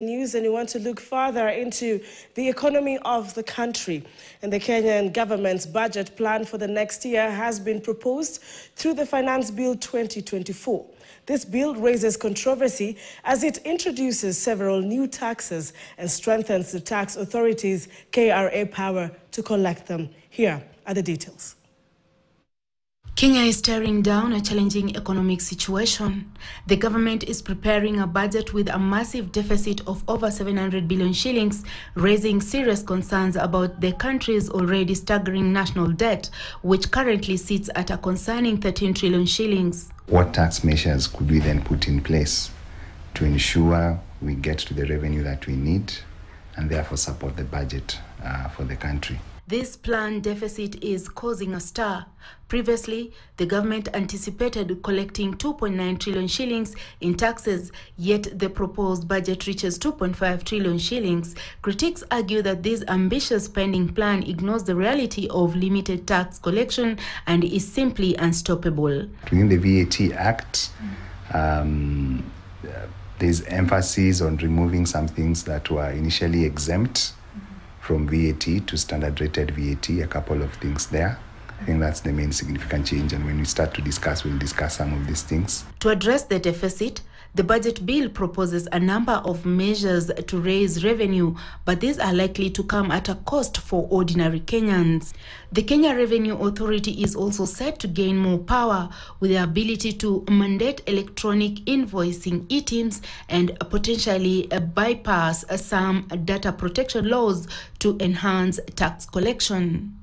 News, and we want to look further into the economy of the country. And the Kenyan government's budget plan for the next year has been proposed through the Finance Bill 2024. This bill raises controversy as it introduces several new taxes and strengthens the tax authorities' KRA power to collect them. Here are the details. Kenya is staring down a challenging economic situation. The government is preparing a budget with a massive deficit of over 700 billion shillings, raising serious concerns about the country's already staggering national debt, which currently sits at a concerning 13 trillion shillings. What tax measures could we then put in place to ensure we get to the revenue that we need and therefore support the budget for the country? This planned deficit is causing a stir. Previously, the government anticipated collecting 2.9 trillion shillings in taxes, yet the proposed budget reaches 2.5 trillion shillings. Critics argue that this ambitious spending plan ignores the reality of limited tax collection and is simply unstoppable. Within the VAT Act, there's emphasis on removing some things that were initially exempt from VAT to standard rated VAT, a couple of things there. I think that's the main significant change, and when we start to discuss, we'll discuss some of these things. To address the deficit, the budget bill proposes a number of measures to raise revenue, but these are likely to come at a cost for ordinary Kenyans. The Kenya Revenue Authority is also set to gain more power with the ability to mandate electronic invoicing e-teams and potentially bypass some data protection laws to enhance tax collection.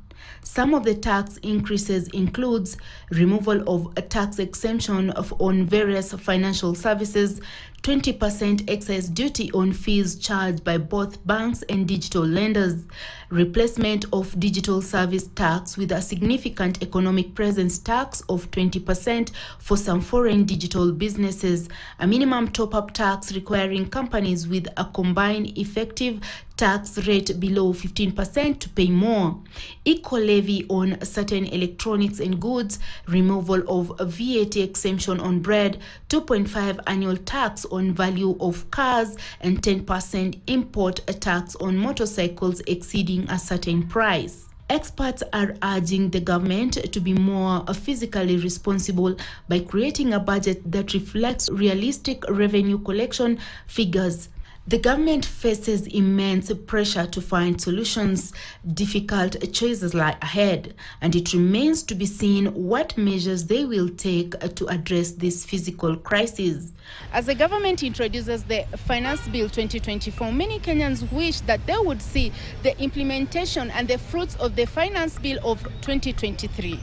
Some of the tax increases includes removal of a tax exemption on various financial services, 20% excise duty on fees charged by both banks and digital lenders, replacement of digital service tax with a significant economic presence tax of 20% for some foreign digital businesses, a minimum top-up tax requiring companies with a combined effective tax rate below 15% to pay more, eco levy on certain electronics and goods, removal of VAT exemption on bread, 2.5 annual tax on value of cars, and 10% import tax on motorcycles exceeding a certain price. Experts are urging the government to be more physically responsible by creating a budget that reflects realistic revenue collection figures. The government faces immense pressure to find solutions. Difficult choices lie ahead, and it remains to be seen what measures they will take to address this physical crisis. As the government introduces the Finance Bill 2024, many Kenyans wish that they would see the implementation and the fruits of the Finance Bill of 2023.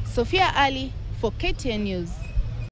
Sophia Ali for KTN News.